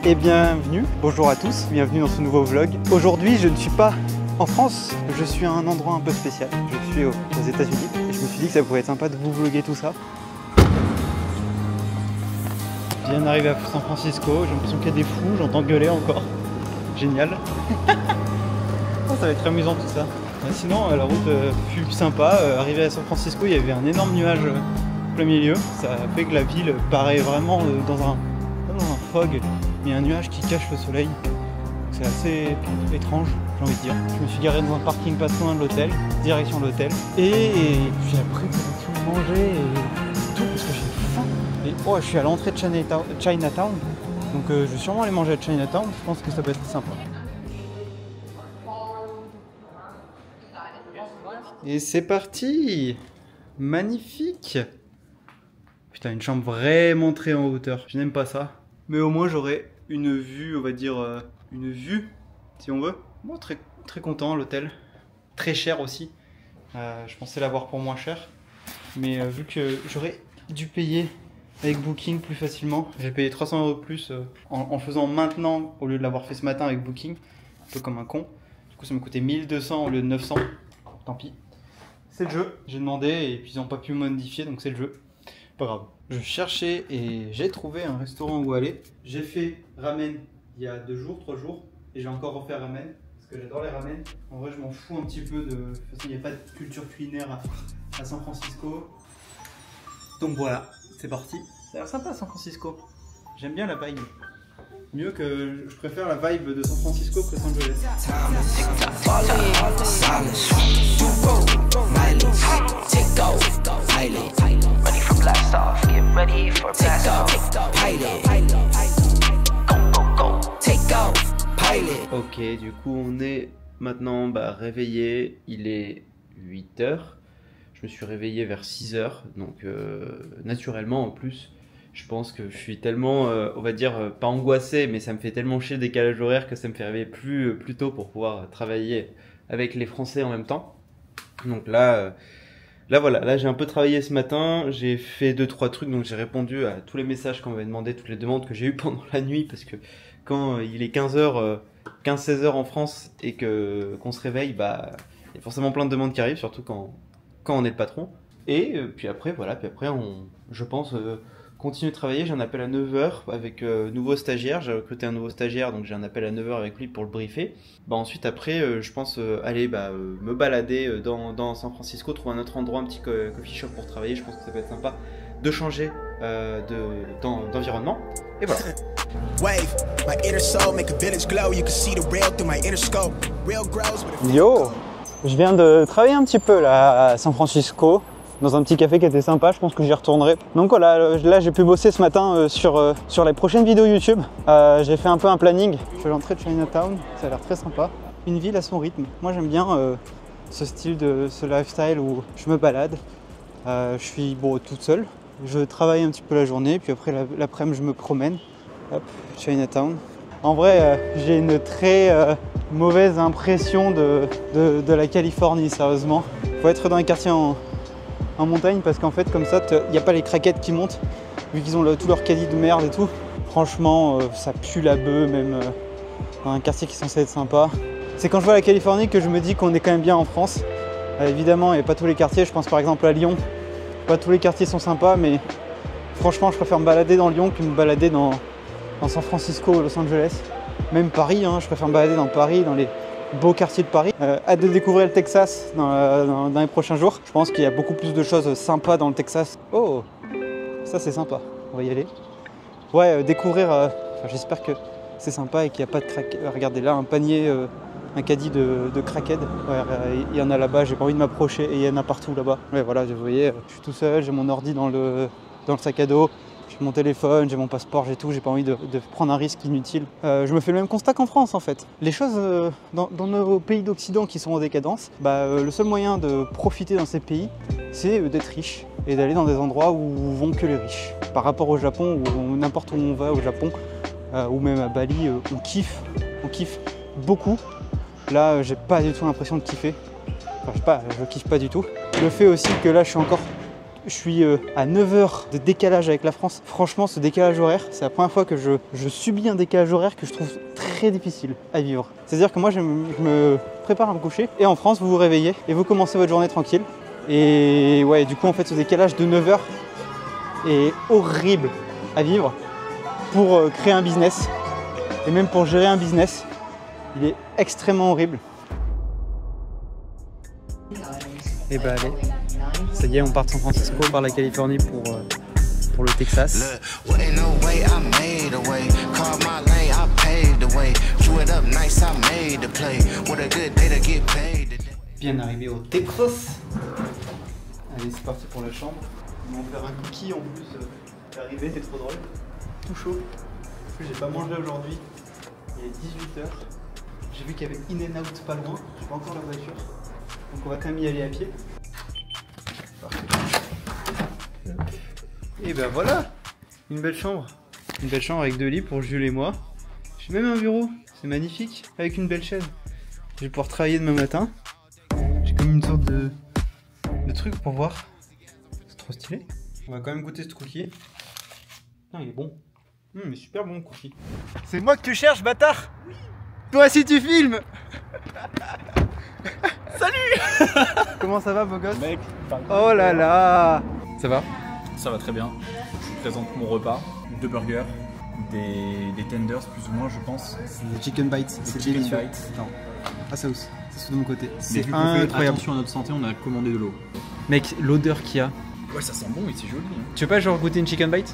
et bienvenue, bonjour à tous, bienvenue dans ce nouveau vlog. Aujourd'hui je ne suis pas en France, je suis à un endroit un peu spécial, je suis aux États-Unis et je me suis dit que ça pourrait être sympa de vous vlogger tout ça. Je viens d'arriver à San Francisco, j'ai l'impression qu'il y a des fous, j'entends gueuler encore, génial. Oh, ça va être amusant tout ça. Sinon la route fut sympa, arrivé à San Francisco il y avait un énorme nuage au plein milieu, ça fait que la ville paraît vraiment dans un fog. Il y a un nuage qui cache le soleil. C'est assez étrange, j'ai envie de dire. Je me suis garé dans un parking pas loin de l'hôtel, direction de l'hôtel. Et puis après, pour manger et tout, parce que j'ai faim. Et oh, je suis à l'entrée de Chinatown. Donc je vais sûrement aller manger à Chinatown. Je pense que ça peut être sympa. Et c'est parti! Magnifique! Putain, une chambre vraiment très en hauteur. Je n'aime pas ça. Mais au moins j'aurai une vue, on va dire, une vue, si on veut. Bon, très, très content, l'hôtel. Très cher aussi. Je pensais l'avoir pour moins cher. Mais vu que j'aurais dû payer avec Booking plus facilement, j'ai payé 300 € de plus en faisant maintenant, au lieu de l'avoir fait ce matin avec Booking. Un peu comme un con. Du coup ça m'a coûté 1200 au lieu de 900. Tant pis. C'est le jeu. J'ai demandé et puis ils n'ont pas pu modifier, donc c'est le jeu. Pas grave. Je cherchais et j'ai trouvé un restaurant où aller. J'ai fait ramen il y a 2 jours, 3 jours. Et j'ai encore refait ramen. Parce que j'adore les ramen. En vrai, je m'en fous un petit peu de... De toute façon, il n'y a pas de culture culinaire à San Francisco. Donc voilà, c'est parti. Ça a l'air sympa San Francisco. J'aime bien la vibe. Mieux que... Je préfère la vibe de San Francisco que Los Angeles. Ok, du coup on est maintenant réveillé, il est 8 h. Je me suis réveillé vers 6 h, donc naturellement en plus, je pense que je suis tellement, on va dire, pas angoissé, mais ça me fait tellement chier le décalage horaire que ça me fait réveiller plus tôt pour pouvoir travailler avec les Français en même temps. Donc là voilà, là j'ai un peu travaillé ce matin, j'ai fait 2-3 trucs, donc j'ai répondu à tous les messages qu'on m'avait demandé, toutes les demandes que j'ai eues pendant la nuit, parce que quand il est 15h, 15-16 h en France et qu'on se réveille, il y a forcément plein de demandes qui arrivent, surtout quand on est le patron. Et puis après, voilà, je pense continuer de travailler. J'ai un appel à 9 h avec nouveau stagiaire, j'ai recruté un nouveau stagiaire, donc j'ai un appel à 9 h avec lui pour le briefer. Ensuite après, je pense aller me balader dans San Francisco, trouver un autre endroit, un petit coffee shop pour travailler. Je pense que ça peut être sympa de changer d'environnement. Et voilà. Yo, je viens de travailler un petit peu là à San Francisco, dans un petit café qui était sympa, je pense que j'y retournerai. Donc voilà, là j'ai pu bosser ce matin sur les prochaines vidéos YouTube. J'ai fait un peu un planning. Je suis à l'entrée de Chinatown, ça a l'air très sympa. Une ville à son rythme. Moi j'aime bien ce style ce lifestyle où je me balade. Je suis toute seule. Je travaille un petit peu la journée, puis après l'après-midi je me promène. Hop, Chinatown. En vrai, j'ai une très mauvaise impression de la Californie, sérieusement. Faut être dans les quartiers en montagne parce qu'en fait, comme ça, il n'y a pas les craquettes qui montent, vu qu'ils ont tout leur caddie de merde et tout. Franchement, ça pue la beuh, même dans un quartier qui est censé être sympa. C'est quand je vois la Californie que je me dis qu'on est quand même bien en France. Évidemment, il n'y a pas tous les quartiers. Je pense par exemple à Lyon. Pas tous les quartiers sont sympas, mais franchement, je préfère me balader dans Lyon que me balader dans San Francisco ou Los Angeles. Même Paris, je préfère me balader dans Paris, dans les beaux quartiers de Paris. Hâte de découvrir le Texas dans les prochains jours. Je pense qu'il y a beaucoup plus de choses sympas dans le Texas. Oh, ça c'est sympa, on va y aller. Ouais, découvrir, j'espère que c'est sympa et qu'il n'y a pas de crack. Regardez là, un panier, un caddie de crackhead. Ouais, il y en a là-bas, j'ai pas envie de m'approcher et il y en a partout là-bas. Ouais, voilà, vous voyez, je suis tout seul, j'ai mon ordi dans le sac à dos. J'ai mon téléphone, j'ai mon passeport, j'ai tout, j'ai pas envie de prendre un risque inutile. Je me fais le même constat qu'en France en fait. Les choses dans nos pays d'Occident qui sont en décadence, le seul moyen de profiter dans ces pays, c'est d'être riche et d'aller dans des endroits où vont que les riches. Par rapport au Japon, ou n'importe où on va au Japon, ou même à Bali, on kiffe beaucoup. Là, j'ai pas du tout l'impression de kiffer. Enfin, je kiffe pas du tout. Le fait aussi que là, je suis encore Je suis à 9 heures de décalage avec la France. Franchement, ce décalage horaire, c'est la première fois que je subis un décalage horaire que je trouve très difficile à vivre. C'est-à-dire que moi, je me prépare à me coucher et en France, vous vous réveillez et vous commencez votre journée tranquille. Et ouais, du coup, en fait, ce décalage de 9 heures est horrible à vivre pour créer un business et même pour gérer un business. Il est extrêmement horrible. Et bah allez, ça y est, on part de San Francisco par la Californie pour le Texas. Bien arrivé au Texas. Allez, c'est parti pour la chambre. On va faire un cookie en plus d'arriver, c'est trop drôle. Tout chaud. Parce que j'ai pas mangé aujourd'hui. Il est 18 h. J'ai vu qu'il y avait In-N-Out pas loin. J'ai pas encore la voiture. Donc on va quand même y aller à pied. Et ben voilà, une belle chambre. Une belle chambre avec 2 lits pour Jules et moi. J'ai même un bureau, c'est magnifique, avec une belle chaise. Je vais pouvoir travailler demain matin. J'ai comme une sorte de truc pour voir. C'est trop stylé. On va quand même goûter ce cookie. Putain, il est bon. Mais super bon cookie. C'est moi que tu cherches, bâtard. Oui. Toi aussi tu filmes. Salut. Comment ça va, beau gosse? Mec, oh là là. Ça va? Ça va très bien. Je vous présente mon repas. 2 burgers, des tenders plus ou moins je pense. Des chicken bites, c'est délicieux. Non. Ah ça aussi, c'est de mon côté. C'est incroyable. Attention à notre santé, on a commandé de l'eau. Mec, l'odeur qu'il y a. Ouais, ça sent bon et c'est joli. Hein. Tu veux pas genre goûter une chicken bite?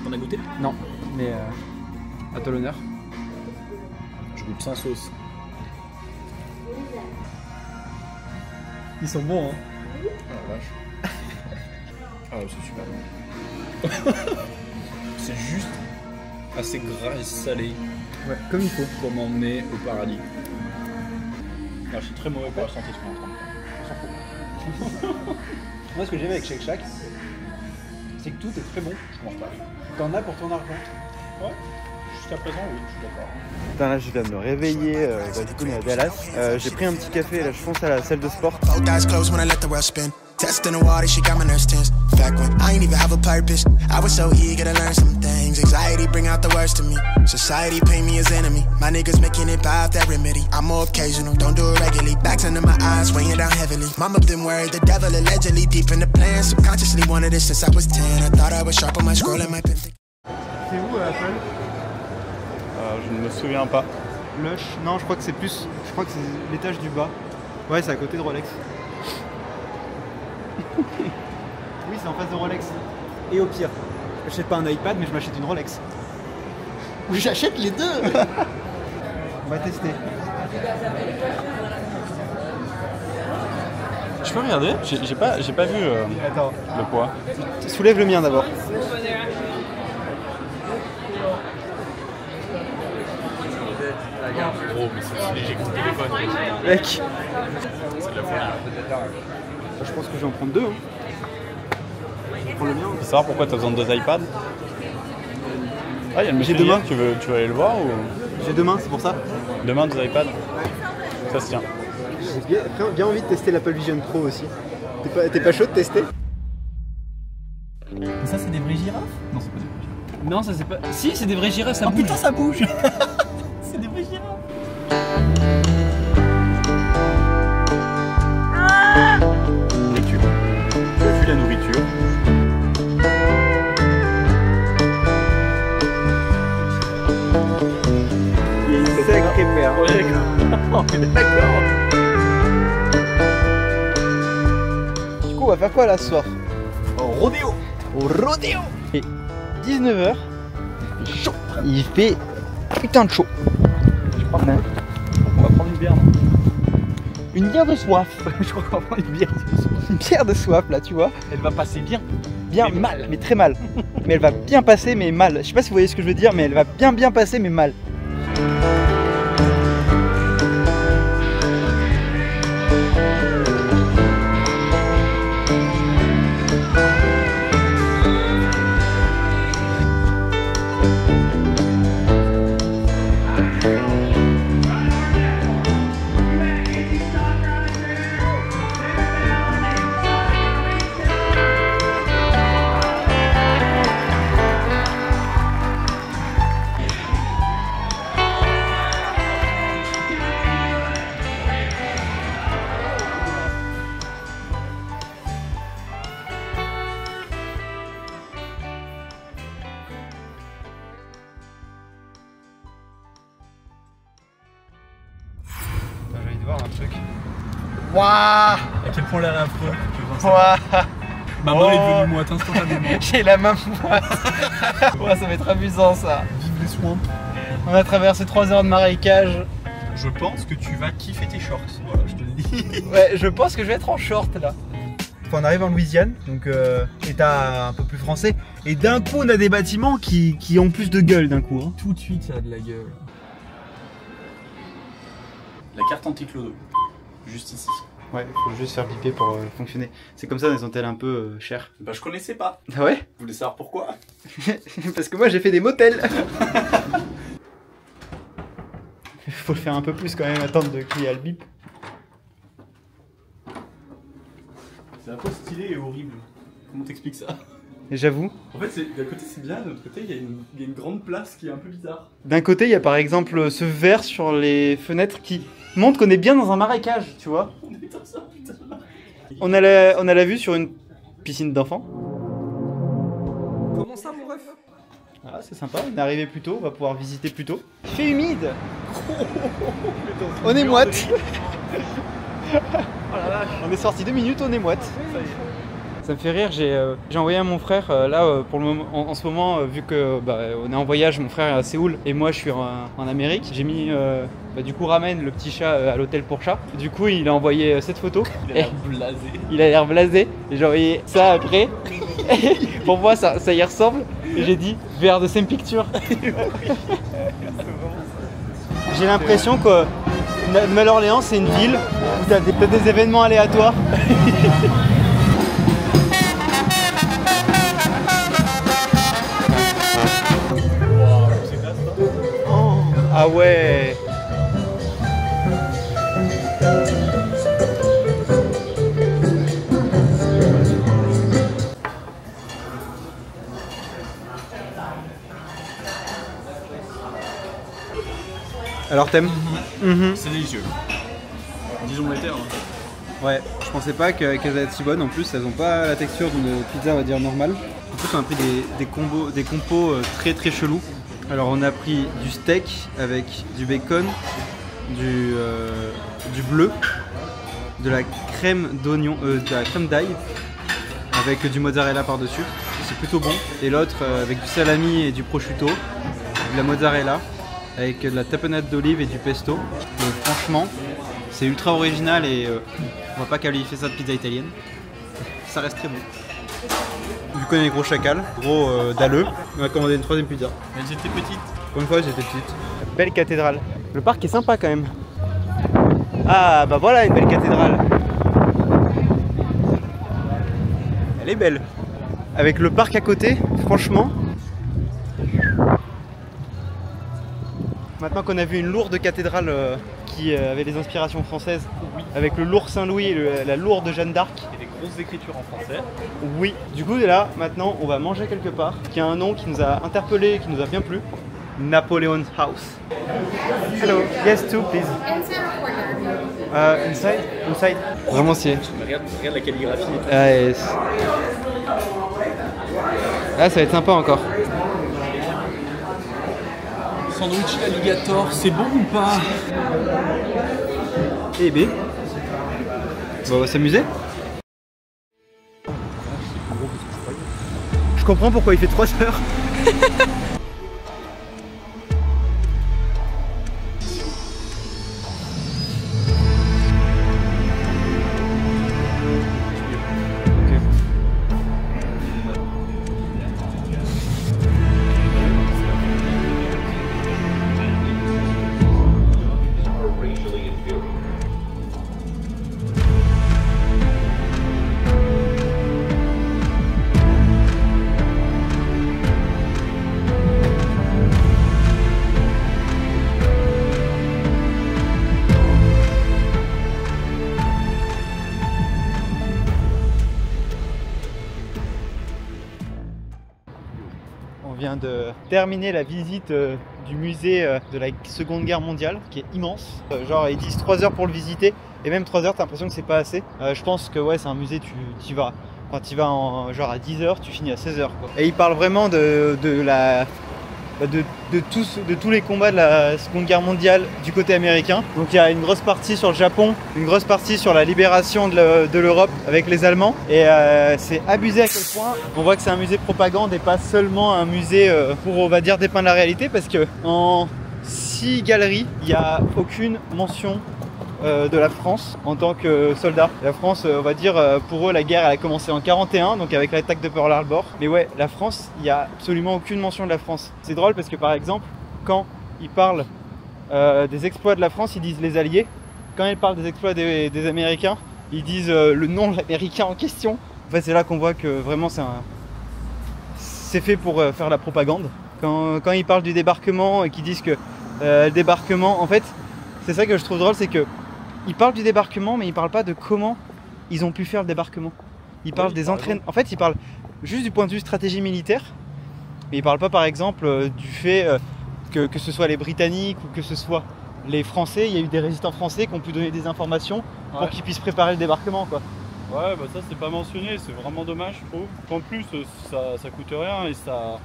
T'en as goûté? Non, mais à toi l'honneur. Je goûte sans sauce. Ils sont bons, hein. Ah la vache. Ah c'est super bon. C'est juste assez gras et salé. Ouais, comme il faut. Pour m'emmener au paradis. Alors, je suis très mauvais pour la santé, ce qu'on est en train de faire. Moi, ce que j'aime avec Shake Shack, c'est que tout est très bon. Je mange pas. T'en as pour ton argent. Ouais. Jusqu'à présent, oui, je suis d'accord. Putain, là, je viens de me réveiller. Du coup, on est à Dallas. J'ai pris un petit café. Là, je fonce à la salle de sport. Testing the water, she got my nerves tense. Back when I ain't even have a purpose, I was so eager to learn some things. Anxiety bring out the worst in me. Society paint me as enemy. My niggas making it pop that remedy. I'm more occasional, don't do it regularly. Backs under my eyes, weighing down heavily. Mama been worried, the devil allegedly deep in the plan. Subconsciously wanted it since I was 10. I thought I was sharp on my scroll and my pen. C'est où Apple? Je ne me souviens pas. Lush? Non, je crois que c'est plus. Je crois que c'est l'étage du bas. Ouais, c'est à côté de Rolex. Oui, c'est en face de Rolex. Et au pire, je n'achète pas un iPad, mais je m'achète une Rolex. Ou j'achète les deux. On va tester. Je peux regarder? J'ai pas vu Attends. le poids. Soulève le mien d'abord. Gros, mais c'est léger que ton téléphone. Mec. C'est de la folie. Je pense que je vais en prendre deux. Hein. Je prends le mien. Tu veux savoir pourquoi tu as besoin de 2 iPads? Ah, il y a le monsieur demain. Tu veux aller le voir ou... J'ai deux mains, c'est pour ça. Demain 2 iPads? Ça se tient. J'ai bien envie de tester l'Apple Vision Pro aussi. T'es pas chaud de tester? Ça, c'est des vraies girafes? Non, c'est pas des vraies girafes. Non, ça c'est pas. Si, c'est des vraies girafes, ça bouge. Putain, ça bouge. C'est des vraies girafes. Nourriture. Tu as vu la nourriture? Il y a une sacrée paire. On est d'accord. Du coup, on va faire quoi là ce soir? Au rodéo. Au rodéo. Et 19 h. Il fait chaud. Il fait putain de chaud. Je crois qu'on va prendre une bière. Non? Une bière de soif. Je crois qu'on va prendre une bière. Une bière de soif là, tu vois. Elle va passer bien. Bien mais mal, mais très mal. Mais elle va bien passer, mais mal. Je sais pas si vous voyez ce que je veux dire, mais elle va bien passer, mais mal. Waouh. À quel point l'air est affreux. Waouh. Ma main est devenue moite instantanément. J'ai la main moite. Ouais, ça va être amusant ça. Vive les swamps. On a traversé 3 heures de marécage. Je pense que tu vas kiffer tes shorts. Voilà, je te le dis. Ouais, je pense que je vais être en short là. Enfin, on arrive en Louisiane, donc état un peu plus français. Et d'un coup, on a des bâtiments qui ont plus de gueule d'un coup. Hein. Tout de suite, ça a de la gueule. La carte anti-clodo. Juste ici. Ouais, faut juste faire biper pour fonctionner. C'est comme ça dans les hôtels un peu chers. Bah, je connaissais pas. Ah ouais? Vous voulez savoir pourquoi? Parce que moi j'ai fait des motels. Faut le faire un peu plus quand même, attendre qu'il y ait le bip. C'est un peu stylé et horrible. Comment t'expliques ça? J'avoue. En fait, d'un côté c'est bien, de l'autre côté il y a une grande place qui est un peu bizarre. D'un côté, il y a par exemple ce verre sur les fenêtres qui montre qu'on est bien dans un marécage, tu vois. On a la vue sur une piscine d'enfants. Comment ça, mon ref? Ah, c'est sympa, on est arrivé plus tôt, on va pouvoir visiter plus tôt. Il fait humide. On est moite. Oh la vache. On est sorti 2 minutes, on est moite. Ça y est. Ça me fait rire, j'ai envoyé à mon frère, là pour le moment, en ce moment, vu que on est en voyage, mon frère est à Séoul et moi je suis en Amérique, j'ai mis du coup Ramen, le petit chat, à l'hôtel pour chat. Du coup il a envoyé cette photo. Il a l'air blasé. Il a l'air blasé et j'ai envoyé ça après. Pour moi ça y ressemble et j'ai dit vers the same picture. J'ai l'impression que Nouvelle-Orléans c'est une ville où t'as des événements aléatoires. Ah ouais. Alors t'aimes? C'est délicieux. Disons les termes. Ouais, je pensais pas qu'elles allaient être si bonnes. En plus, elles ont pas la texture d'une pizza, on va dire, normale. En plus, on a pris des compos très très chelous. Alors on a pris du steak avec du bacon, du bleu, de la crème d'oignon, de la crème d'ail avec du mozzarella par-dessus. C'est plutôt bon. Et l'autre avec du salami et du prosciutto, de la mozzarella avec de la tapenade d'olive et du pesto. Donc, franchement, c'est ultra original et on va pas qualifier ça de pizza italienne. Ça reste très bon. Vu qu'on est des gros chacals, gros dalleux, on va commander une 3ème pizza. Elles étaient petites. Pour une fois, j'étais petite. Belle cathédrale. Le parc est sympa quand même. Ah, bah voilà une belle cathédrale. Elle est belle. Avec le parc à côté, franchement. Maintenant qu'on a vu une lourde cathédrale qui avait des inspirations françaises, oui. Avec le lourd Saint-Louis et la lourde Jeanne d'Arc. Et des grosses écritures en français. Oui. Du coup, là, maintenant, on va manger quelque part, qui a un nom qui nous a interpellé et qui nous a bien plu. Napoleon's House. Hello, yes, two, please. Inside? Inside. Vraiment, c'est. Regarde la calligraphie. Ah, yes. Ah, ça va être sympa encore. Sandwich alligator, c'est bon ou pas? Eh B. Bon, on va s'amuser. Je comprends pourquoi il fait 3 heures. On vient de terminer la visite du musée de la Seconde Guerre mondiale, qui est immense. Genre ils disent 3 heures pour le visiter, et même 3 heures t'as l'impression que c'est pas assez. Je pense que ouais, c'est un musée, tu y vas. Quand tu vas genre à 10 heures, tu finis à 16 heures quoi. Et ils parlent vraiment de de tous les combats de la Seconde Guerre mondiale du côté américain. Donc il y a une grosse partie sur le Japon, une grosse partie sur la libération de l'Europe avec les Allemands. Et c'est abusé à quel point on voit que c'est un musée de propagande et pas seulement un musée pour, on va dire, dépeindre la réalité, parce que en 6 galeries, il n'y a aucune mention de la France en tant que soldat. La France, on va dire, pour eux la guerre elle a commencé en 41, donc avec l'attaque de Pearl Harbor. Mais ouais, la France, il n'y a absolument aucune mention de la France. C'est drôle parce que par exemple, quand ils parlent des exploits de la France, ils disent les Alliés. Quand ils parlent des exploits des Américains, ils disent le nom de l'Américain en question. En fait, c'est là qu'on voit que vraiment c'est fait pour faire la propagande. Quand ils parlent du débarquement et qu'ils disent que le débarquement, en fait, c'est ça que je trouve drôle, c'est que ils parlent du débarquement, mais ils parlent pas de comment ils ont pu faire le débarquement. Ils parlent des entraînements. En fait, ils parlent juste du point de vue stratégie militaire, mais ils parlent pas, par exemple, du fait que ce soit les Britanniques ou que ce soit les Français. Il y a eu des résistants français qui ont pu donner des informations pour qu'ils puissent préparer le débarquement, quoi. Ouais, bah ça c'est pas mentionné, c'est vraiment dommage, je trouve. En plus, ça coûte rien et ça.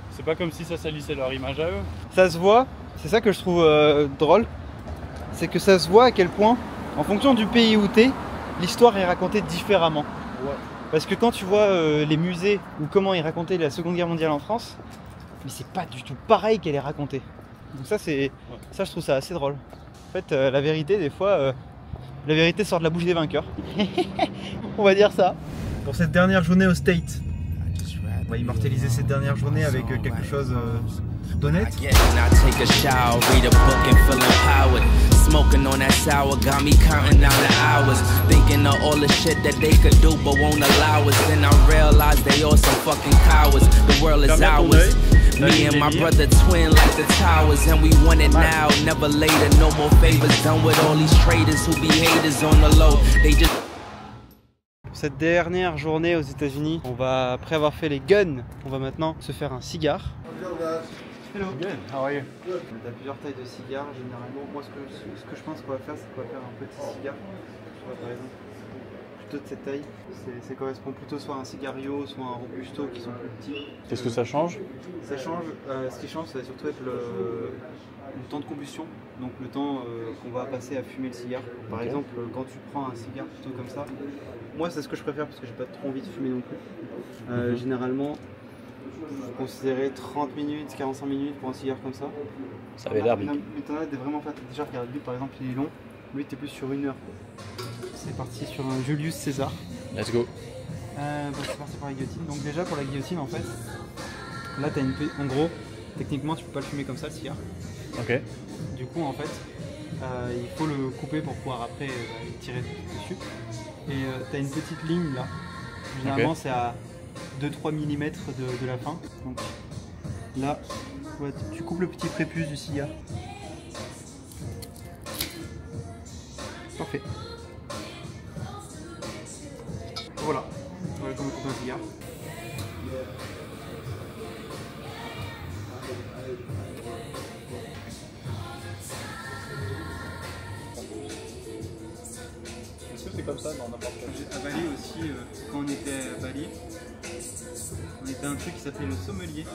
C'est pas comme si ça salissait leur image à eux. Ça se voit, c'est ça que je trouve drôle. C'est que ça se voit à quel point, en fonction du pays où t'es, l'histoire est racontée différemment. Ouais. Parce que quand tu vois les musées ou comment ils racontaient la Seconde Guerre mondiale en France, mais c'est pas du tout pareil qu'elle est racontée. Donc ça, ça je trouve ça assez drôle. En fait, la vérité, des fois, la vérité sort de la bouche des vainqueurs. On va dire ça. Pour cette dernière journée au State, on va immortaliser cette dernière journée avec quelque chose d'honnête. Smoking on that sour got me counting down the hours, thinking of all the shit that they could do but won't allow us. Then I realized they all some fucking cowards. The world is ours. Me and my brother twin like the towers, and we want it now, never later. No more favors done with all these traders who be haters on the low. They just. Cette dernière journée aux États-Unis, on va, après avoir fait les guns, on va maintenant se faire un cigare. Hello. Good, how are you? On a plusieurs tailles de cigares. Généralement, moi, ce que je pense qu'on va faire, c'est qu'on va faire un petit cigare. Par exemple, plutôt de cette taille. Ça correspond plutôt soit à un cigario, soit à un robusto qui sont plus petits. Qu'est-ce que ça change? Ça change. Ce qui change, ça va surtout être le temps de combustion. Donc le temps qu'on va passer à fumer le cigare. Par exemple, quand tu prends un cigare plutôt comme ça, moi, c'est ce que je préfère parce que j'ai pas trop envie de fumer non plus. Généralement, je considérais 30 minutes, 45 minutes pour un cigare comme ça. Ça avait l'air vite. Mais t'en as des vraiment fait. Déjà, regarde, lui par exemple, il est long. Lui, t'es plus sur 1 heure. C'est parti sur un Julius César. Let's go. Bon, c'est parti pour la guillotine. Donc, déjà, pour la guillotine, en fait, là, t'as en gros, techniquement, tu peux pas le fumer comme ça, le cigare. Ok. Du coup, en fait, il faut le couper pour pouvoir après tirer dessus. Et t'as une petite ligne là. Généralement, c'est à 2-3 mm de la fin. Donc là, ouais, tu coupes le petit prépuce du cigare. Parfait. Voilà, voilà comment on coupe un cigare. Est-ce que c'est comme ça dans n'importe quel? À Bali aussi, quand on était à Bali, on était à un truc qui s'appelait le sommelier.